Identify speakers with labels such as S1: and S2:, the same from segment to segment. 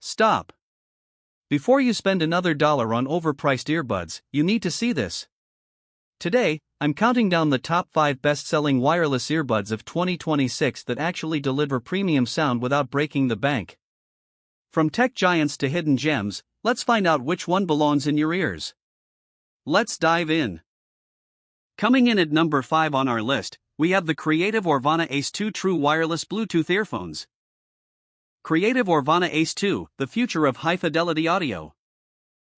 S1: Stop. Before you spend another dollar on overpriced earbuds, you need to see this. Today, I'm counting down the top 5 best-selling wireless earbuds of 2026 that actually deliver premium sound without breaking the bank. From tech giants to hidden gems, let's find out which one belongs in your ears. Let's dive in. Coming in at number 5 on our list, we have the Creative Aurvana Ace 2 True Wireless Bluetooth Earphones. Creative Aurvana Ace 2, the future of high-fidelity audio.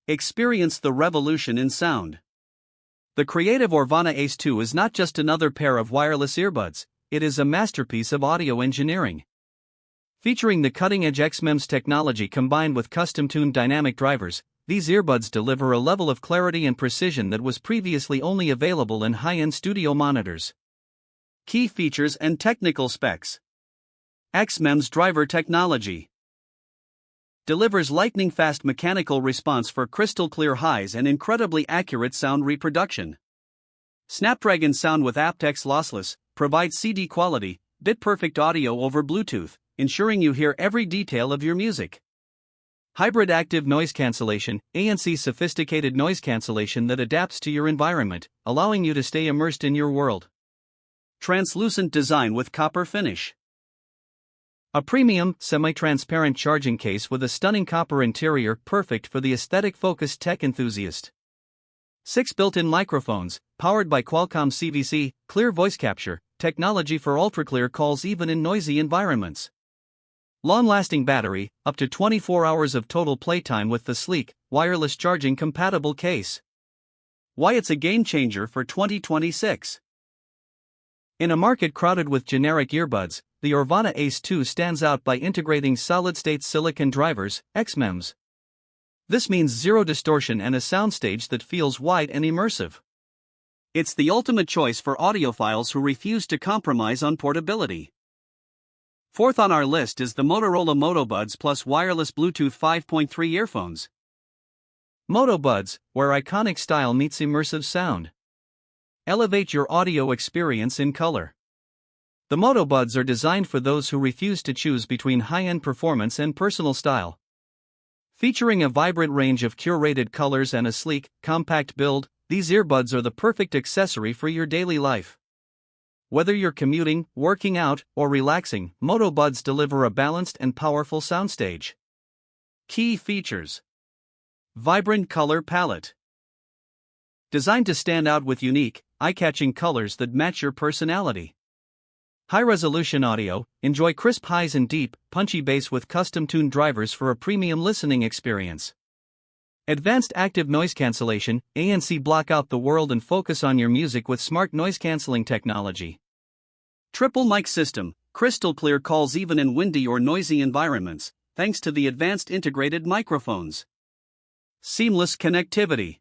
S1: Experience the revolution in sound. The Creative Aurvana Ace 2 is not just another pair of wireless earbuds, it is a masterpiece of audio engineering. Featuring the cutting-edge XMEMS technology combined with custom-tuned dynamic drivers, these earbuds deliver a level of clarity and precision that was previously only available in high-end studio monitors. Key features and technical specs. XMEMS driver technology. Delivers lightning-fast mechanical response for crystal-clear highs and incredibly accurate sound reproduction. Snapdragon sound with aptX lossless, provides CD quality, bit-perfect audio over Bluetooth, ensuring you hear every detail of your music. Hybrid active noise cancellation, ANC sophisticated noise cancellation that adapts to your environment, allowing you to stay immersed in your world. Translucent design with copper finish. A premium, semi-transparent charging case with a stunning copper interior perfect for the aesthetic-focused tech enthusiast. 6 built-in microphones, powered by Qualcomm CVC, clear voice capture, technology for ultra-clear calls even in noisy environments. Long-lasting battery, up to 24 hours of total playtime with the sleek, wireless charging-compatible case. Why it's a game-changer for 2026. In a market crowded with generic earbuds, the Aurvana Ace 2 stands out by integrating solid-state silicon drivers, XMEMS. This means zero distortion and a soundstage that feels wide and immersive. It's the ultimate choice for audiophiles who refuse to compromise on portability. Fourth on our list is the Motorola Moto Buds Plus Wireless Bluetooth 5.3 earphones. Moto Buds, where iconic style meets immersive sound. Elevate your audio experience in color. The Moto Buds are designed for those who refuse to choose between high-end performance and personal style. Featuring a vibrant range of curated colors and a sleek, compact build, these earbuds are the perfect accessory for your daily life. Whether you're commuting, working out, or relaxing, Moto Buds deliver a balanced and powerful soundstage. Key features. Vibrant color palette. Designed to stand out with unique, eye-catching colors that match your personality. High-resolution audio, enjoy crisp highs and deep, punchy bass with custom-tuned drivers for a premium listening experience. Advanced active noise cancellation, ANC block out the world and focus on your music with smart noise-canceling technology. Triple mic system, crystal clear calls even in windy or noisy environments, thanks to the advanced integrated microphones. Seamless connectivity.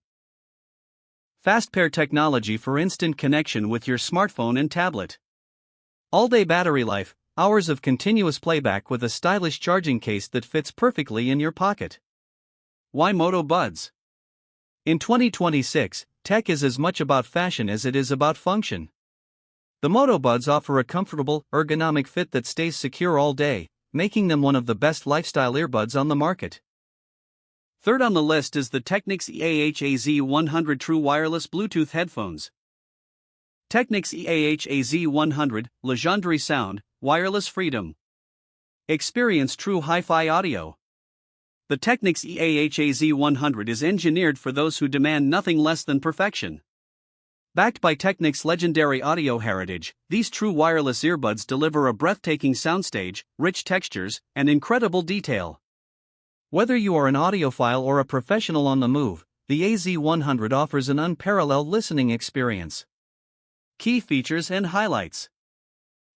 S1: Fast pair technology for instant connection with your smartphone and tablet. All-day battery life, hours of continuous playback with a stylish charging case that fits perfectly in your pocket. Why Moto Buds? In 2026, tech is as much about fashion as it is about function. The Moto Buds offer a comfortable, ergonomic fit that stays secure all day, making them one of the best lifestyle earbuds on the market. Third on the list is the Technics EAH-AZ100 True Wireless Bluetooth Headphones. Technics EAH-AZ100, legendary sound, wireless freedom. Experience true hi-fi audio. The Technics EAH-AZ100 is engineered for those who demand nothing less than perfection. Backed by Technics' legendary audio heritage, these true wireless earbuds deliver a breathtaking soundstage, rich textures, and incredible detail. Whether you are an audiophile or a professional on the move, the AZ100 offers an unparalleled listening experience. Key features and highlights.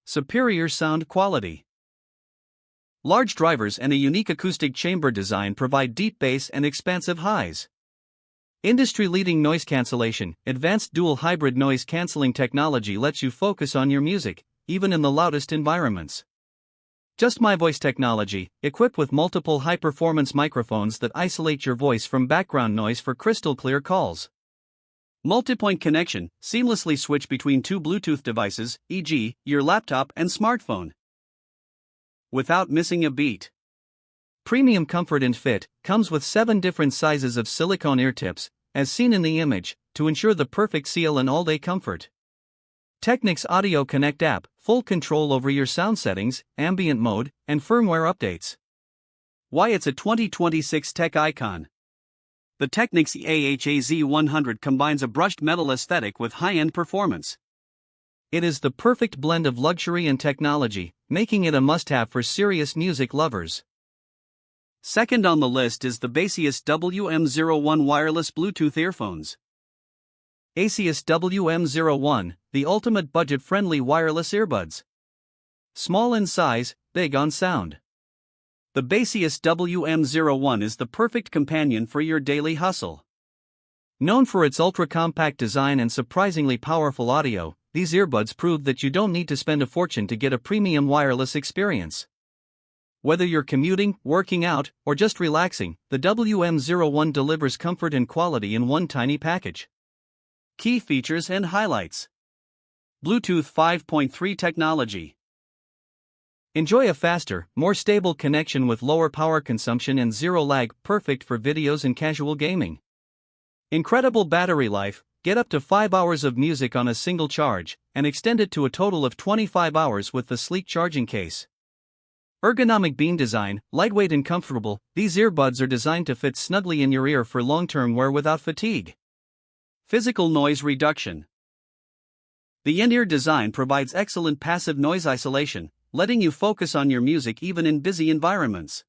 S1: Superior sound quality. Large drivers and a unique acoustic chamber design provide deep bass and expansive highs. Industry-leading noise cancellation, advanced dual hybrid noise cancelling technology lets you focus on your music, even in the loudest environments. Just My Voice technology, equipped with multiple high-performance microphones that isolate your voice from background noise for crystal-clear calls. Multipoint connection, seamlessly switch between two Bluetooth devices, e.g., your laptop and smartphone, without missing a beat. Premium comfort and fit, comes with 7 different sizes of silicone ear tips, as seen in the image, to ensure the perfect seal and all-day comfort. Technics Audio Connect app, full control over your sound settings, ambient mode, and firmware updates. Why it's a 2026 tech icon. The Technics EAH-AZ100 combines a brushed metal aesthetic with high-end performance. It is the perfect blend of luxury and technology, making it a must-have for serious music lovers. Second on the list is the Baseus WM01 wireless Bluetooth earphones. Baseus WM01, the ultimate budget-friendly wireless earbuds. Small in size, big on sound. The Baseus WM01 is the perfect companion for your daily hustle. Known for its ultra-compact design and surprisingly powerful audio, these earbuds prove that you don't need to spend a fortune to get a premium wireless experience. Whether you're commuting, working out, or just relaxing, the WM01 delivers comfort and quality in one tiny package. Key features and highlights. Bluetooth 5.3 technology. Enjoy a faster, more stable connection with lower power consumption and zero lag, perfect for videos and casual gaming. Incredible battery life, get up to 5 hours of music on a single charge, and extend it to a total of 25 hours with the sleek charging case. Ergonomic beam design, lightweight and comfortable, these earbuds are designed to fit snugly in your ear for long-term wear without fatigue. Physical noise reduction. The in-ear design provides excellent passive noise isolation, letting you focus on your music even in busy environments.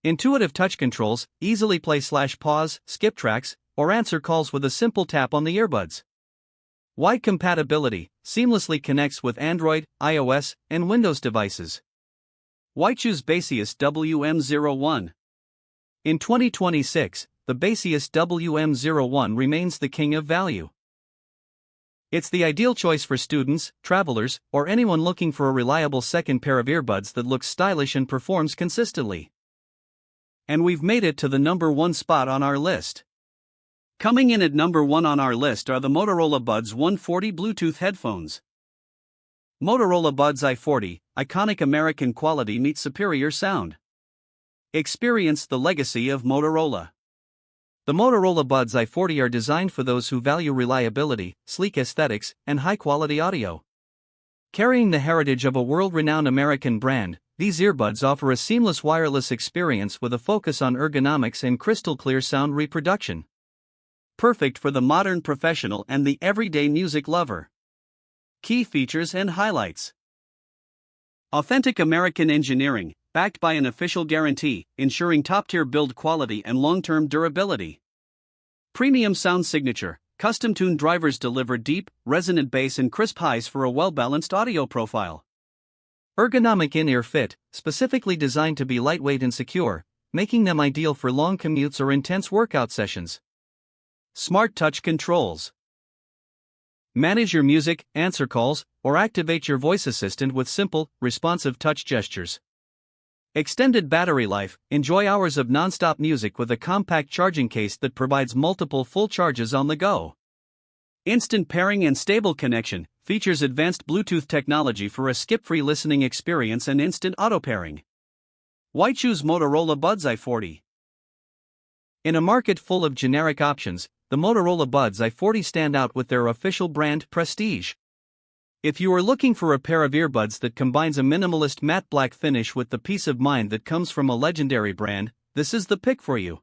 S1: Intuitive touch controls, easily play/pause, skip tracks, or answer calls with a simple tap on the earbuds. Wide compatibility, seamlessly connects with Android, iOS, and Windows devices. Why choose Baseus WM01? In 2026, the Baseus WM01 remains the king of value. It's the ideal choice for students, travelers, or anyone looking for a reliable second pair of earbuds that looks stylish and performs consistently. And we've made it to the number 1 spot on our list. Coming in at number 1 on our list are the Motorola Buds 140 Bluetooth headphones. Motorola Buds i40, iconic American quality meets superior sound. Experience the legacy of Motorola. The Motorola Buds i40 are designed for those who value reliability, sleek aesthetics, and high-quality audio. Carrying the heritage of a world-renowned American brand, these earbuds offer a seamless wireless experience with a focus on ergonomics and crystal-clear sound reproduction. Perfect for the modern professional and the everyday music lover. Key features and highlights. Authentic American engineering, backed by an official guarantee, ensuring top-tier build quality and long-term durability. Premium sound signature, custom-tuned drivers deliver deep, resonant bass and crisp highs for a well-balanced audio profile. Ergonomic in-ear fit, specifically designed to be lightweight and secure, making them ideal for long commutes or intense workout sessions. Smart touch controls. Manage your music, answer calls, or activate your voice assistant with simple, responsive touch gestures. Extended battery life, enjoy hours of non-stop music with a compact charging case that provides multiple full charges on the go. Instant pairing and stable connection, features advanced Bluetooth technology for a skip-free listening experience and instant auto-pairing. Why choose Motorola Buds i40? In a market full of generic options, the Motorola Buds i40 stand out with their official brand prestige. If you are looking for a pair of earbuds that combines a minimalist matte black finish with the peace of mind that comes from a legendary brand, this is the pick for you.